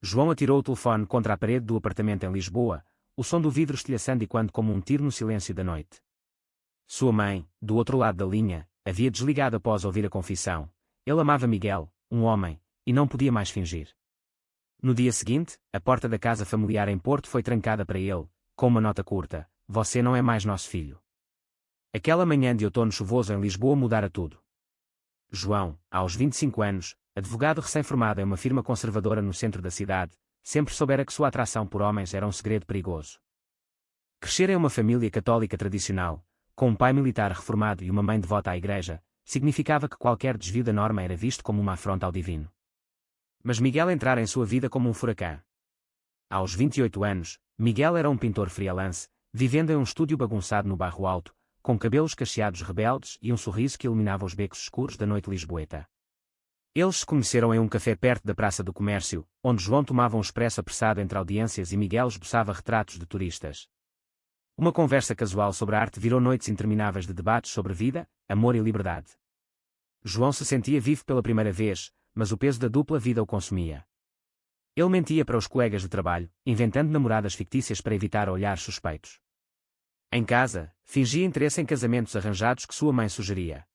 João atirou o telefone contra a parede do apartamento em Lisboa, o som do vidro estilhaçando e quando como um tiro no silêncio da noite. Sua mãe, do outro lado da linha, havia desligado após ouvir a confissão. Ele amava Miguel, um homem, e não podia mais fingir. No dia seguinte, a porta da casa familiar em Porto foi trancada para ele, com uma nota curta: "Você não é mais nosso filho." Aquela manhã de outono chuvoso em Lisboa mudara tudo. João, aos 25 anos, advogado recém-formado em uma firma conservadora no centro da cidade, sempre soubera que sua atração por homens era um segredo perigoso. Crescer em uma família católica tradicional, com um pai militar reformado e uma mãe devota à igreja, significava que qualquer desvio da norma era visto como uma afronta ao divino. Mas Miguel entrara em sua vida como um furacão. Aos 28 anos, Miguel era um pintor freelance, vivendo em um estúdio bagunçado no Bairro Alto, com cabelos cacheados rebeldes e um sorriso que iluminava os becos escuros da noite lisboeta. Eles se conheceram em um café perto da Praça do Comércio, onde João tomava um expresso apressado entre audiências e Miguel esboçava retratos de turistas. Uma conversa casual sobre a arte virou noites intermináveis de debates sobre vida, amor e liberdade. João se sentia vivo pela primeira vez, mas o peso da dupla vida o consumia. Ele mentia para os colegas de trabalho, inventando namoradas fictícias para evitar olhares suspeitos. Em casa, fingia interesse em casamentos arranjados que sua mãe sugeria.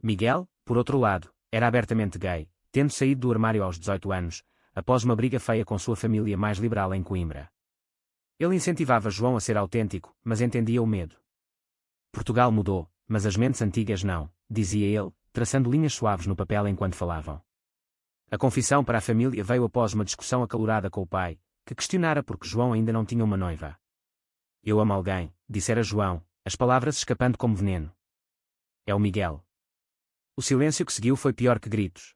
Miguel, por outro lado, era abertamente gay, tendo saído do armário aos 18 anos, após uma briga feia com sua família mais liberal em Coimbra. Ele incentivava João a ser autêntico, mas entendia o medo. Portugal mudou, mas as mentes antigas não, dizia ele, traçando linhas suaves no papel enquanto falavam. A confissão para a família veio após uma discussão acalorada com o pai, que questionara porque João ainda não tinha uma noiva. "Eu amo alguém", dissera João, as palavras escapando como veneno. "É o Miguel." O silêncio que seguiu foi pior que gritos.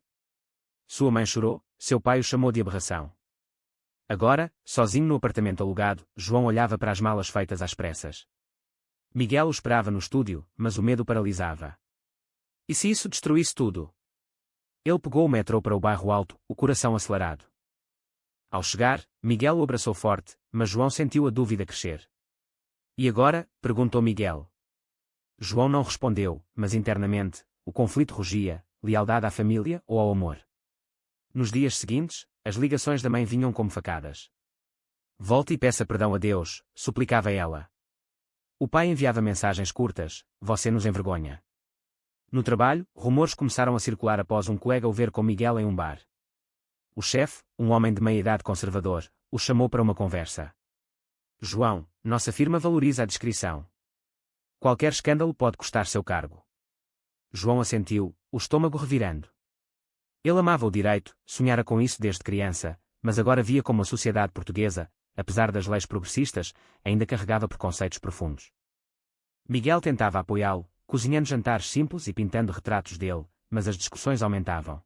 Sua mãe chorou, seu pai o chamou de aberração. Agora, sozinho no apartamento alugado, João olhava para as malas feitas às pressas. Miguel o esperava no estúdio, mas o medo paralisava. E se isso destruísse tudo? Ele pegou o metrô para o Bairro Alto, o coração acelerado. Ao chegar, Miguel o abraçou forte, mas João sentiu a dúvida crescer. "E agora?", perguntou Miguel. João não respondeu, mas internamente, o conflito rugia: lealdade à família ou ao amor? Nos dias seguintes, as ligações da mãe vinham como facadas. "Volte e peça perdão a Deus", suplicava ela. O pai enviava mensagens curtas: "Você nos envergonha." No trabalho, rumores começaram a circular após um colega o ver com Miguel em um bar. O chefe, um homem de meia-idade conservador, o chamou para uma conversa. "João, nossa firma valoriza a discrição. Qualquer escândalo pode custar seu cargo." João assentiu, o estômago revirando. Ele amava o direito, sonhara com isso desde criança, mas agora via como a sociedade portuguesa, apesar das leis progressistas, ainda carregava preconceitos profundos. Miguel tentava apoiá-lo, cozinhando jantares simples e pintando retratos dele, mas as discussões aumentavam.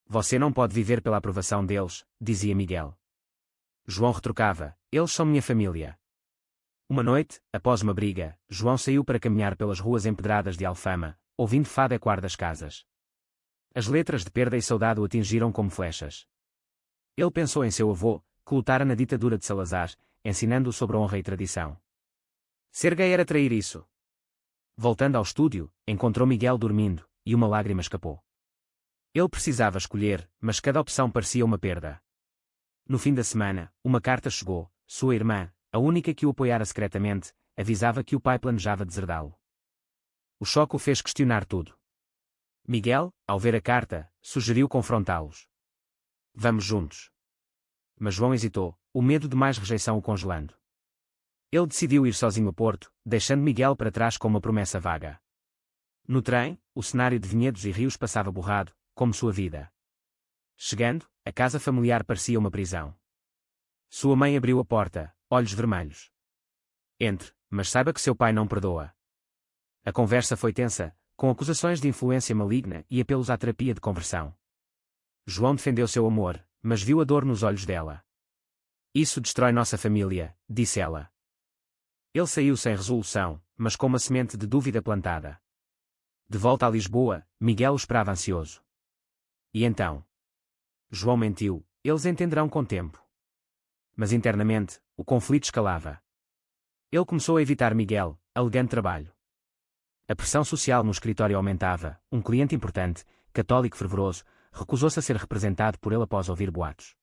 "Você não pode viver pela aprovação deles", dizia Miguel. João retrucava: "Eles são minha família." Uma noite, após uma briga, João saiu para caminhar pelas ruas empedradas de Alfama, ouvindo fado ecoar das casas. As letras de perda e saudade o atingiram como flechas. Ele pensou em seu avô, que lutara na ditadura de Salazar, ensinando-o sobre honra e tradição. Ser gay era trair isso. Voltando ao estúdio, encontrou Miguel dormindo, e uma lágrima escapou. Ele precisava escolher, mas cada opção parecia uma perda. No fim da semana, uma carta chegou. Sua irmã, a única que o apoiara secretamente, avisava que o pai planejava deserdá-lo. O choque o fez questionar tudo. Miguel, ao ver a carta, sugeriu confrontá-los. "Vamos juntos." Mas João hesitou, o medo de mais rejeição o congelando. Ele decidiu ir sozinho a Porto, deixando Miguel para trás com uma promessa vaga. No trem, o cenário de vinhedos e rios passava borrado, como sua vida. Chegando, a casa familiar parecia uma prisão. Sua mãe abriu a porta, olhos vermelhos. "Entre, mas saiba que seu pai não perdoa." A conversa foi tensa, com acusações de influência maligna e apelos à terapia de conversão. João defendeu seu amor, mas viu a dor nos olhos dela. "Isso destrói nossa família", disse ela. Ele saiu sem resolução, mas com uma semente de dúvida plantada. De volta a Lisboa, Miguel o esperava ansioso. E então? João mentiu: "Eles entenderão com tempo." Mas internamente, o conflito escalava. Ele começou a evitar Miguel, alegando trabalho. A pressão social no escritório aumentava. Um cliente importante, católico fervoroso, recusou-se a ser representado por ele após ouvir boatos.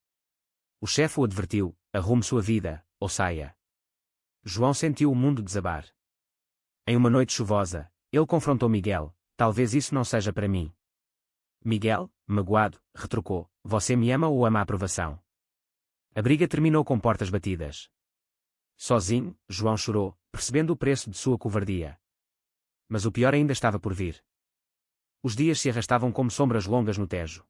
O chefe o advertiu: arrume sua vida, ou saia. João sentiu o mundo desabar. Em uma noite chuvosa, ele confrontou Miguel: talvez isso não seja para mim. Miguel, magoado, retrucou: você me ama ou ama a aprovação? A briga terminou com portas batidas. Sozinho, João chorou, percebendo o preço de sua covardia. Mas o pior ainda estava por vir. Os dias se arrastavam como sombras longas no Tejo.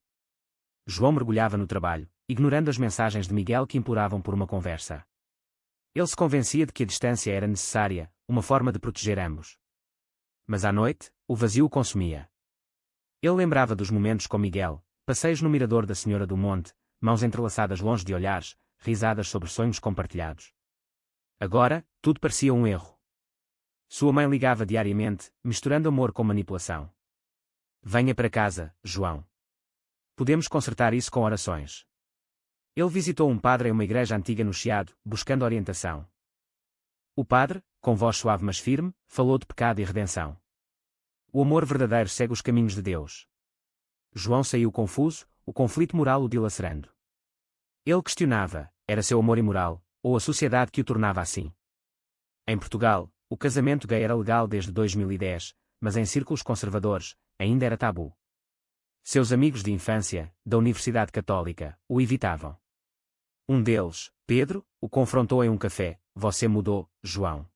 João mergulhava no trabalho, ignorando as mensagens de Miguel que imploravam por uma conversa. Ele se convencia de que a distância era necessária, uma forma de proteger ambos. Mas à noite, o vazio o consumia. Ele lembrava dos momentos com Miguel, passeios no mirador da Senhora do Monte, mãos entrelaçadas longe de olhares, risadas sobre sonhos compartilhados. Agora, tudo parecia um erro. Sua mãe ligava diariamente, misturando amor com manipulação. Venha para casa, João. Podemos consertar isso com orações. Ele visitou um padre em uma igreja antiga no Chiado, buscando orientação. O padre, com voz suave mas firme, falou de pecado e redenção. O amor verdadeiro segue os caminhos de Deus. João saiu confuso, o conflito moral o dilacerando. Ele questionava: era seu amor imoral, ou a sociedade que o tornava assim? Em Portugal, o casamento gay era legal desde 2010, mas em círculos conservadores, ainda era tabu. Seus amigos de infância, da Universidade Católica, o evitavam. Um deles, Pedro, o confrontou em um café: você mudou, João.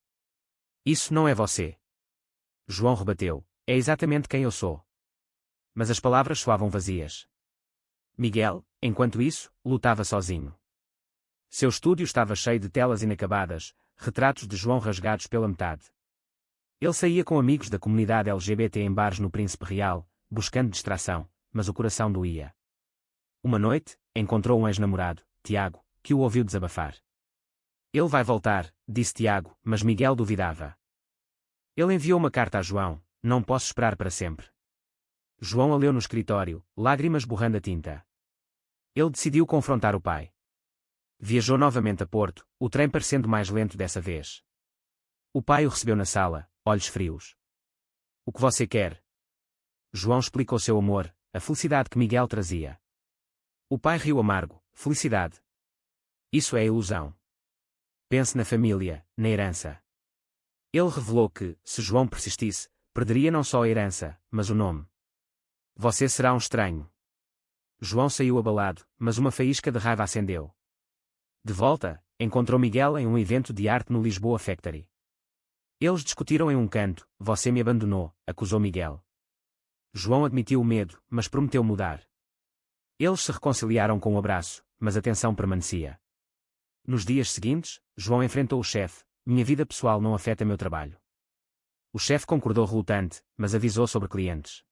Isso não é você. João rebateu: é exatamente quem eu sou. Mas as palavras soavam vazias. Miguel, enquanto isso, lutava sozinho. Seu estúdio estava cheio de telas inacabadas, retratos de João rasgados pela metade. Ele saía com amigos da comunidade LGBT em bares no Príncipe Real, buscando distração, mas o coração doía. Uma noite, encontrou um ex-namorado, Tiago, que o ouviu desabafar. Ele vai voltar, disse Tiago, mas Miguel duvidava. Ele enviou uma carta a João: não posso esperar para sempre. João a leu no escritório, lágrimas borrando a tinta. Ele decidiu confrontar o pai. Viajou novamente a Porto, o trem parecendo mais lento dessa vez. O pai o recebeu na sala, olhos frios. O que você quer? João explicou seu amor, a felicidade que Miguel trazia. O pai riu amargo: felicidade. Isso é ilusão. Pense na família, na herança. Ele revelou que, se João persistisse, perderia não só a herança, mas o nome. Você será um estranho. João saiu abalado, mas uma faísca de raiva acendeu. De volta, encontrou Miguel em um evento de arte no Lisboa Factory. Eles discutiram em um canto: você me abandonou, acusou Miguel. João admitiu o medo, mas prometeu mudar. Eles se reconciliaram com um abraço, mas a tensão permanecia. Nos dias seguintes, João enfrentou o chefe: minha vida pessoal não afeta meu trabalho. O chefe concordou relutante, mas avisou sobre clientes.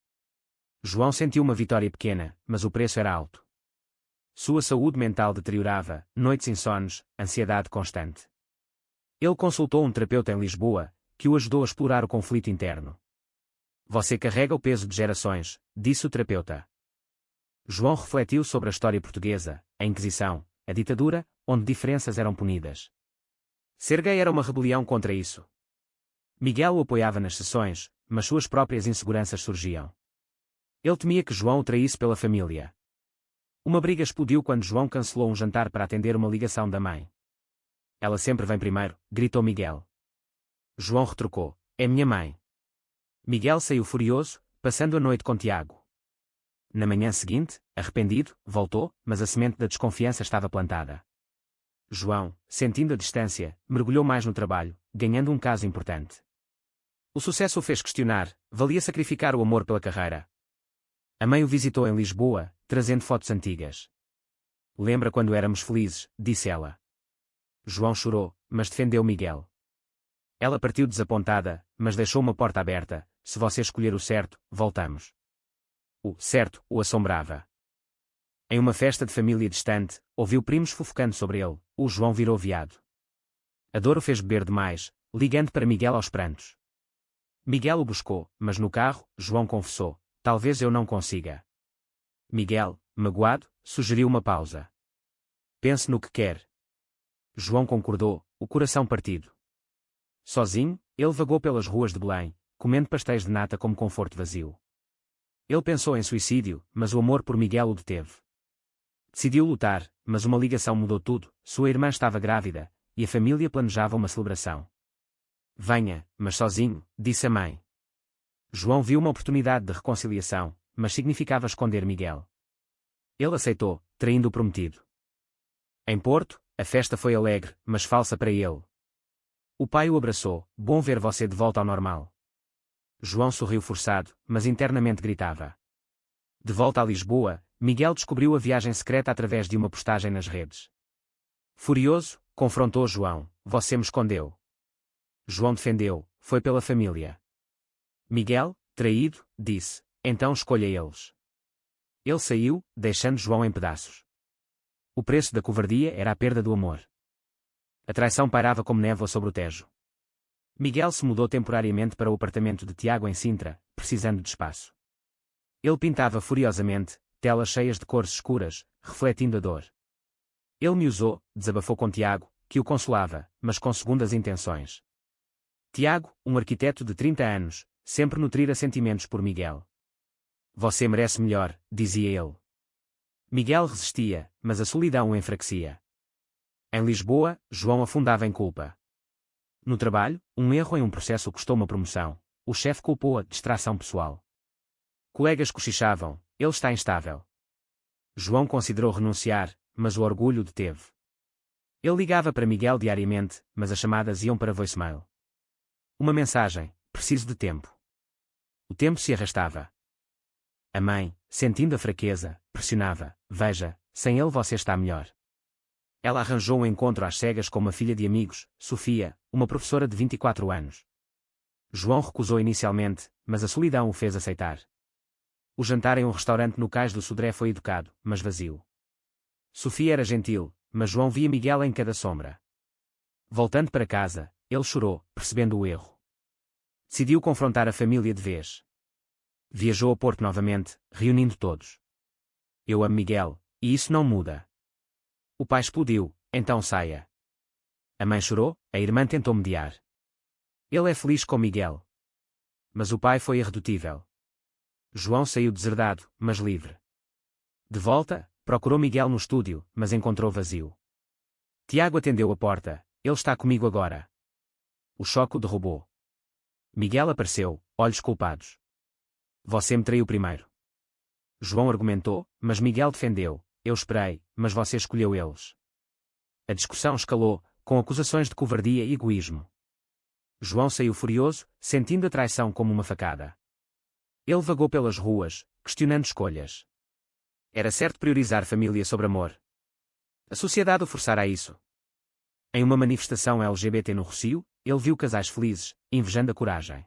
João sentiu uma vitória pequena, mas o preço era alto. Sua saúde mental deteriorava, noites insones, ansiedade constante. Ele consultou um terapeuta em Lisboa, que o ajudou a explorar o conflito interno. Você carrega o peso de gerações, disse o terapeuta. João refletiu sobre a história portuguesa, a Inquisição, a ditadura, onde diferenças eram punidas. Ser gay era uma rebelião contra isso. Miguel o apoiava nas sessões, mas suas próprias inseguranças surgiam. Ele temia que João o traísse pela família. Uma briga explodiu quando João cancelou um jantar para atender uma ligação da mãe. Ela sempre vem primeiro, gritou Miguel. João retrucou: é minha mãe. Miguel saiu furioso, passando a noite com Tiago. Na manhã seguinte, arrependido, voltou, mas a semente da desconfiança estava plantada. João, sentindo a distância, mergulhou mais no trabalho, ganhando um caso importante. O sucesso o fez questionar: valia sacrificar o amor pela carreira? A mãe o visitou em Lisboa, trazendo fotos antigas. Lembra quando éramos felizes, disse ela. João chorou, mas defendeu Miguel. Ela partiu desapontada, mas deixou uma porta aberta: se você escolher o certo, voltamos. O certo o assombrava. Em uma festa de família distante, ouviu primos fofocando sobre ele: o João virou viado. A dor o fez beber demais, ligando para Miguel aos prantos. Miguel o buscou, mas no carro, João confessou: talvez eu não consiga. Miguel, magoado, sugeriu uma pausa. Pense no que quer. João concordou, o coração partido. Sozinho, ele vagou pelas ruas de Belém, comendo pastéis de nata como conforto vazio. Ele pensou em suicídio, mas o amor por Miguel o deteve. Decidiu lutar, mas uma ligação mudou tudo. Sua irmã estava grávida, e a família planejava uma celebração. Venha, mas sozinho, disse a mãe. João viu uma oportunidade de reconciliação, mas significava esconder Miguel. Ele aceitou, traindo o prometido. Em Porto, a festa foi alegre, mas falsa para ele. O pai o abraçou, bom ver você de volta ao normal. João sorriu forçado, mas internamente gritava. De volta a Lisboa, Miguel descobriu a viagem secreta através de uma postagem nas redes. Furioso, confrontou João, você me escondeu. João defendeu, foi pela família. Miguel, traído, disse, então escolha eles. Ele saiu, deixando João em pedaços. O preço da covardia era a perda do amor. A traição pairava como névoa sobre o Tejo. Miguel se mudou temporariamente para o apartamento de Tiago em Sintra, precisando de espaço. Ele pintava furiosamente, telas cheias de cores escuras, refletindo a dor. Ele me usou, desabafou com Tiago, que o consolava, mas com segundas intenções. Tiago, um arquiteto de 30 anos, sempre nutrira sentimentos por Miguel. Você merece melhor, dizia ele. Miguel resistia, mas a solidão o enfraquecia. Em Lisboa, João afundava em culpa. No trabalho, um erro em um processo custou uma promoção. O chefe culpou a distração pessoal. Colegas cochichavam, ele está instável. João considerou renunciar, mas o orgulho deteve. Ele ligava para Miguel diariamente, mas as chamadas iam para voicemail. Uma mensagem, preciso de tempo. O tempo se arrastava. A mãe, sentindo a fraqueza, pressionava, veja, sem ele você está melhor. Ela arranjou um encontro às cegas com uma filha de amigos, Sofia, uma professora de 24 anos. João recusou inicialmente, mas a solidão o fez aceitar. O jantar em um restaurante no Cais do Sodré foi educado, mas vazio. Sofia era gentil, mas João via Miguel em cada sombra. Voltando para casa, ele chorou, percebendo o erro. Decidiu confrontar a família de vez. Viajou a Porto novamente, reunindo todos. Eu amo Miguel, e isso não muda. O pai explodiu, então saia. A mãe chorou, a irmã tentou mediar. Ele é feliz com Miguel. Mas o pai foi irredutível. João saiu deserdado, mas livre. De volta, procurou Miguel no estúdio, mas encontrou vazio. Tiago atendeu a porta, ele está comigo agora. O choque o derrubou. Miguel apareceu, olhos culpados. Você me traiu primeiro. João argumentou, mas Miguel defendeu, eu esperei, mas você escolheu eles. A discussão escalou, com acusações de covardia e egoísmo. João saiu furioso, sentindo a traição como uma facada. Ele vagou pelas ruas, questionando escolhas. Era certo priorizar família sobre amor. A sociedade o forçara a isso. Em uma manifestação LGBT no Rossio, ele viu casais felizes, invejando a coragem.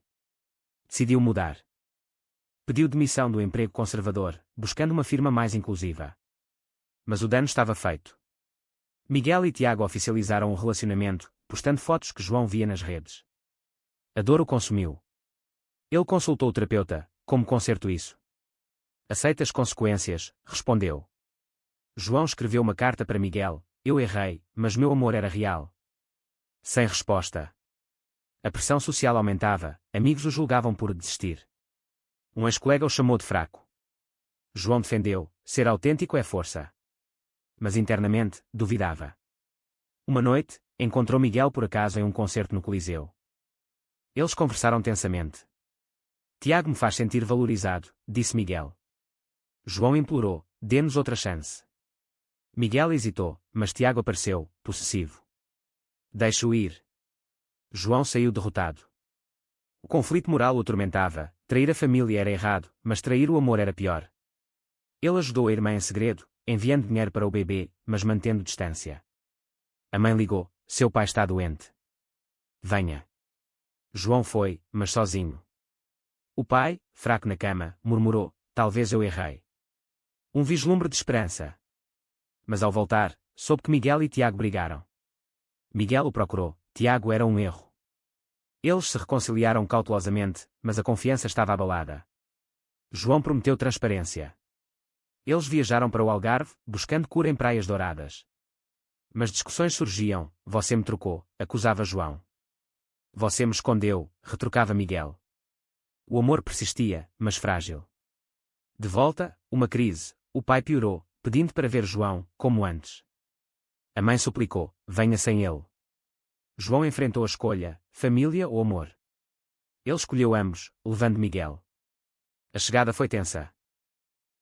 Decidiu mudar. Pediu demissão do emprego conservador, buscando uma firma mais inclusiva. Mas o dano estava feito. Miguel e Tiago oficializaram o relacionamento, postando fotos que João via nas redes. A dor o consumiu. Ele consultou o terapeuta, como conserto isso? Aceita as consequências, respondeu. João escreveu uma carta para Miguel, eu errei, mas meu amor era real. Sem resposta. A pressão social aumentava, amigos o julgavam por desistir. Um ex-colega o chamou de fraco. João defendeu, ser autêntico é força. Mas internamente, duvidava. Uma noite, encontrou Miguel por acaso em um concerto no Coliseu. Eles conversaram tensamente. Tiago me faz sentir valorizado, disse Miguel. João implorou, dê-nos outra chance. Miguel hesitou, mas Tiago apareceu, possessivo. Deixe-o ir. João saiu derrotado. O conflito moral o atormentava, trair a família era errado, mas trair o amor era pior. Ele ajudou a irmã em segredo, enviando dinheiro para o bebê, mas mantendo distância. A mãe ligou, seu pai está doente. Venha. João foi, mas sozinho. O pai, fraco na cama, murmurou, talvez eu errei. Um vislumbre de esperança. Mas ao voltar, soube que Miguel e Tiago brigaram. Miguel o procurou, Tiago era um erro. Eles se reconciliaram cautelosamente, mas a confiança estava abalada. João prometeu transparência. Eles viajaram para o Algarve, buscando cura em praias douradas. Mas discussões surgiam, você me trocou, acusava João. Você me escondeu, retrucava Miguel. O amor persistia, mas frágil. De volta, uma crise, o pai piorou, pedindo para ver João, como antes. A mãe suplicou: venha sem ele. João enfrentou a escolha: família ou amor. Ele escolheu ambos, levando Miguel. A chegada foi tensa.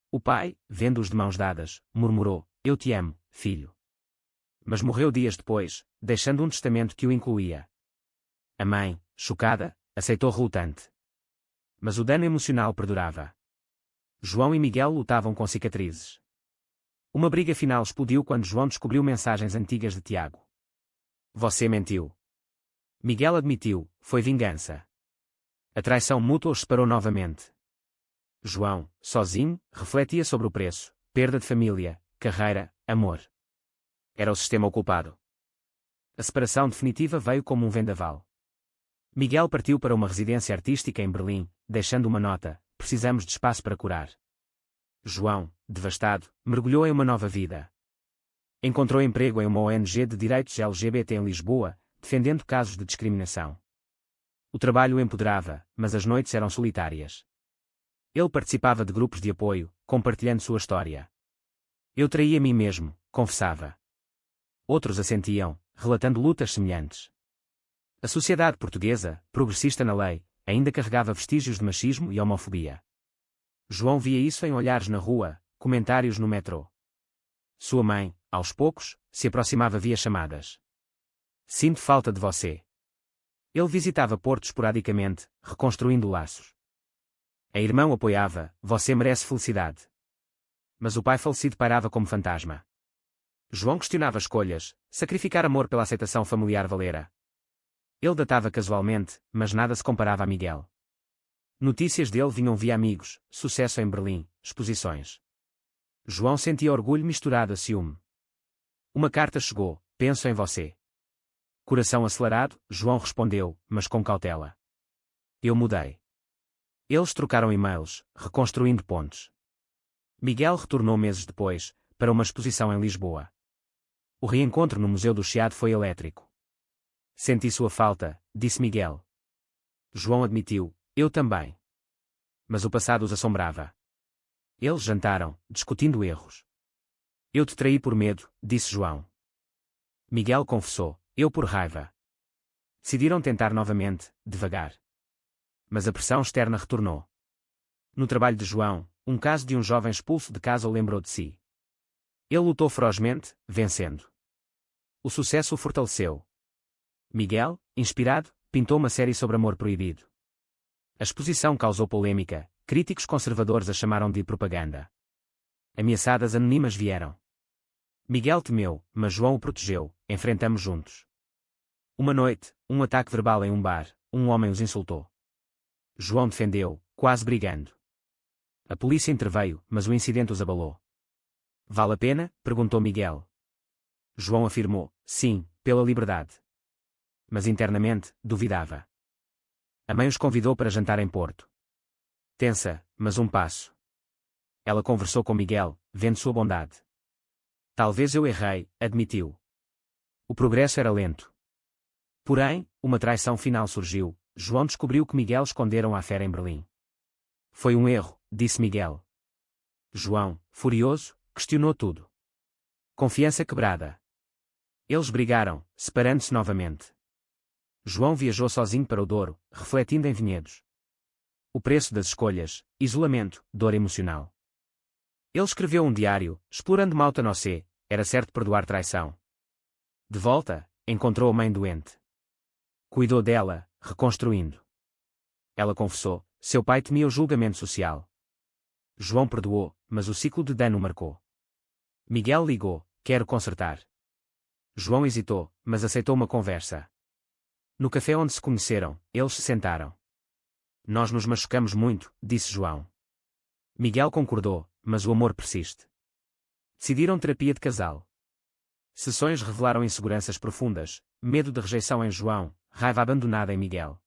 O pai, vendo-os de mãos dadas, murmurou: eu te amo, filho. Mas morreu dias depois, deixando um testamento que o incluía. A mãe, chocada, aceitou relutante. Mas o dano emocional perdurava. João e Miguel lutavam com cicatrizes. Uma briga final explodiu quando João descobriu mensagens antigas de Tiago. Você mentiu. Miguel admitiu: foi vingança. A traição mútua os separou novamente. João, sozinho, refletia sobre o preço: perda de família, carreira, amor. Era o sistema o culpado. A separação definitiva veio como um vendaval. Miguel partiu para uma residência artística em Berlim, deixando uma nota: precisamos de espaço para curar. João, devastado, mergulhou em uma nova vida. Encontrou emprego em uma ONG de direitos LGBT em Lisboa, defendendo casos de discriminação. O trabalho o empoderava, mas as noites eram solitárias. Ele participava de grupos de apoio, compartilhando sua história. Eu traí a mim mesmo, confessava. Outros assentiam, relatando lutas semelhantes. A sociedade portuguesa, progressista na lei, ainda carregava vestígios de machismo e homofobia. João via isso em olhares na rua, comentários no metrô. Sua mãe, aos poucos, se aproximava via chamadas. Sinto falta de você. Ele visitava Porto esporadicamente, reconstruindo laços. A irmã o apoiava: você merece felicidade. Mas o pai falecido pairava como fantasma. João questionava escolhas: sacrificar amor pela aceitação familiar valera. Ele datava casualmente, mas nada se comparava a Miguel. Notícias dele vinham via amigos: sucesso em Berlim, exposições. João sentia orgulho misturado a ciúme. Uma carta chegou: penso em você. Coração acelerado, João respondeu, mas com cautela. Eu mudei. Eles trocaram e-mails, reconstruindo pontes. Miguel retornou meses depois, para uma exposição em Lisboa. O reencontro no Museu do Chiado foi elétrico. Senti sua falta, disse Miguel. João admitiu: eu também. Mas o passado os assombrava. Eles jantaram, discutindo erros. Eu te traí por medo, disse João. Miguel confessou: eu por raiva. Decidiram tentar novamente, devagar. Mas a pressão externa retornou. No trabalho de João, um caso de um jovem expulso de casa o lembrou de si. Ele lutou ferozmente, vencendo. O sucesso o fortaleceu. Miguel, inspirado, pintou uma série sobre amor proibido. A exposição causou polêmica, críticos conservadores a chamaram de propaganda. Ameaçadas anônimas vieram. Miguel temeu, mas João o protegeu: enfrentamos juntos. Uma noite, um ataque verbal em um bar, um homem os insultou. João defendeu, quase brigando. A polícia interveio, mas o incidente os abalou. Vale a pena? Perguntou Miguel. João afirmou: sim, pela liberdade. Mas internamente, duvidava. A mãe os convidou para jantar em Porto. Tensa, mas um passo. Ela conversou com Miguel, vendo sua bondade. Talvez eu errei, admitiu. O progresso era lento. Porém, uma traição final surgiu: João descobriu que Miguel esconderam a fera em Berlim. Foi um erro, disse Miguel. João, furioso, questionou tudo. Confiança quebrada. Eles brigaram, separando-se novamente. João viajou sozinho para o Douro, refletindo em vinhedos. O preço das escolhas: isolamento, dor emocional. Ele escreveu um diário, explorando Malta Nocé: era certo perdoar traição. De volta, encontrou a mãe doente. Cuidou dela, reconstruindo. Ela confessou: seu pai temia o julgamento social. João perdoou, mas o ciclo de dano marcou. Miguel ligou: quero consertar. João hesitou, mas aceitou uma conversa. No café onde se conheceram, eles se sentaram. Nós nos machucamos muito, disse João. Miguel concordou, mas o amor persiste. Decidiram terapia de casal. Sessões revelaram inseguranças profundas, medo de rejeição em João, raiva abandonada em Miguel.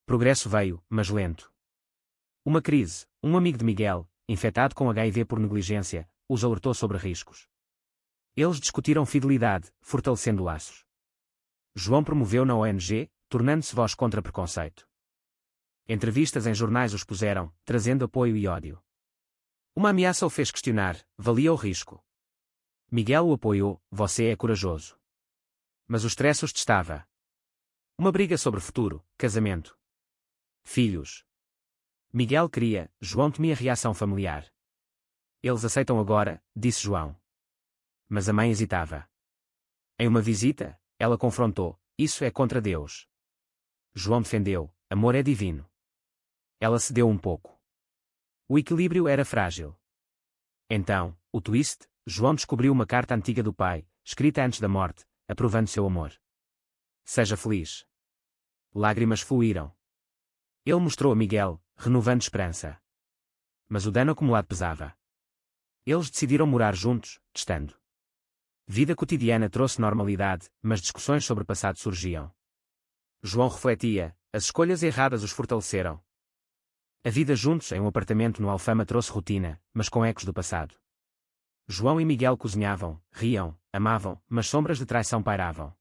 Progresso veio, mas lento. Uma crise: um amigo de Miguel, infectado com HIV por negligência, os alertou sobre riscos. Eles discutiram fidelidade, fortalecendo laços. João promoveu na ONG, tornando-se voz contra preconceito. Entrevistas em jornais os puseram, trazendo apoio e ódio. Uma ameaça o fez questionar: valia o risco? Miguel o apoiou, você é corajoso. Mas o stress os testava. Uma briga sobre futuro, casamento. Filhos. Miguel queria, João temia reação familiar. Eles aceitam agora, disse João. Mas a mãe hesitava. Em uma visita, ela confrontou, isso é contra Deus. João defendeu, amor é divino. Ela cedeu um pouco. O equilíbrio era frágil. Então, o twist, João descobriu uma carta antiga do pai, escrita antes da morte, aprovando seu amor. Seja feliz. Lágrimas fluíram. Ele mostrou a Miguel, renovando esperança. Mas o dano acumulado pesava. Eles decidiram morar juntos, testando. Vida cotidiana trouxe normalidade, mas discussões sobre o passado surgiam. João refletia, as escolhas erradas os fortaleceram. A vida juntos em um apartamento no Alfama trouxe rotina, mas com ecos do passado. João e Miguel cozinhavam, riam, amavam, mas sombras de traição pairavam.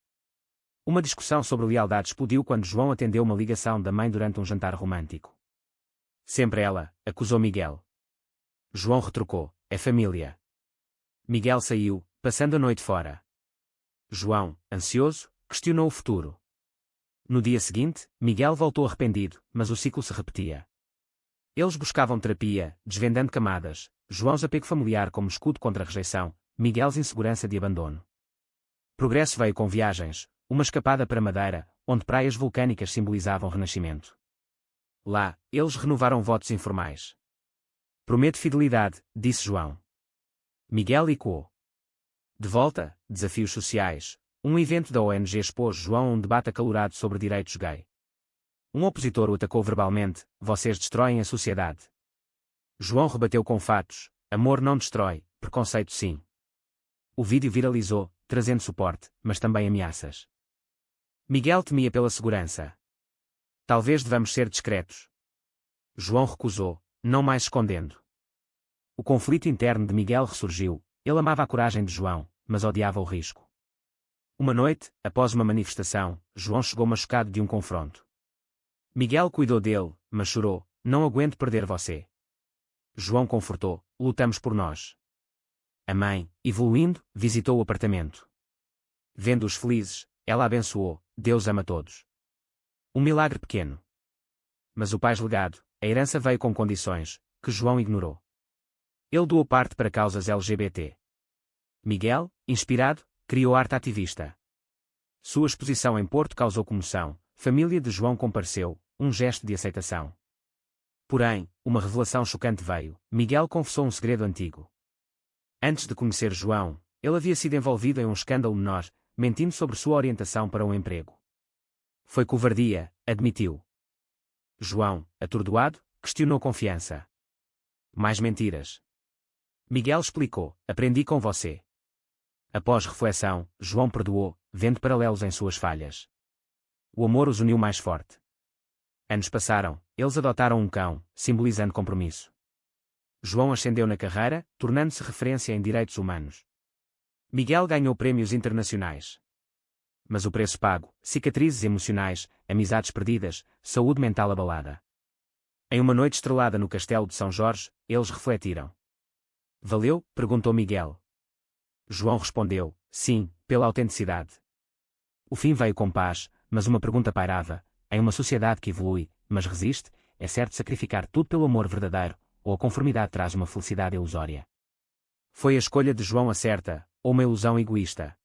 Uma discussão sobre lealdade explodiu quando João atendeu uma ligação da mãe durante um jantar romântico. Sempre ela, acusou Miguel. João retrucou, é família. Miguel saiu, passando a noite fora. João, ansioso, questionou o futuro. No dia seguinte, Miguel voltou arrependido, mas o ciclo se repetia. Eles buscavam terapia, desvendando camadas, João apego familiar como escudo contra a rejeição, Miguel insegurança de abandono. Progresso veio com viagens, uma escapada para Madeira, onde praias vulcânicas simbolizavam renascimento. Lá, eles renovaram votos informais. Prometo fidelidade, disse João. Miguel ecoou. De volta, desafios sociais, um evento da ONG expôs João a um debate acalorado sobre direitos gay. Um opositor o atacou verbalmente, vocês destroem a sociedade. João rebateu com fatos, amor não destrói, preconceito sim. O vídeo viralizou, trazendo suporte, mas também ameaças. Miguel temia pela segurança. Talvez devamos ser discretos. João recusou, não mais escondendo. O conflito interno de Miguel ressurgiu, ele amava a coragem de João, mas odiava o risco. Uma noite, após uma manifestação, João chegou machucado de um confronto. Miguel cuidou dele, mas chorou, não aguento perder você. João confortou, lutamos por nós. A mãe, evoluindo, visitou o apartamento. Vendo-os felizes, ela abençoou, Deus ama todos. Um milagre pequeno. Mas o pais legado, a herança veio com condições, que João ignorou. Ele doou parte para causas LGBT. Miguel, inspirado, criou arte ativista. Sua exposição em Porto causou comoção, família de João compareceu, um gesto de aceitação. Porém, uma revelação chocante veio, Miguel confessou um segredo antigo. Antes de conhecer João, ele havia sido envolvido em um escândalo menor, mentindo sobre sua orientação para um emprego. Foi covardia, admitiu. João, atordoado, questionou confiança. Mais mentiras. Miguel explicou, aprendi com você. Após reflexão, João perdoou, vendo paralelos em suas falhas. O amor os uniu mais forte. Anos passaram, eles adotaram um cão, simbolizando compromisso. João ascendeu na carreira, tornando-se referência em direitos humanos. Miguel ganhou prêmios internacionais. Mas o preço pago, cicatrizes emocionais, amizades perdidas, saúde mental abalada. Em uma noite estrelada no castelo de São Jorge, eles refletiram. Valeu? Perguntou Miguel. João respondeu, sim, pela autenticidade. O fim veio com paz, mas uma pergunta pairava, em uma sociedade que evolui, mas resiste, é certo sacrificar tudo pelo amor verdadeiro, ou a conformidade traz uma felicidade ilusória? Foi a escolha de João a certa, ou uma ilusão egoísta?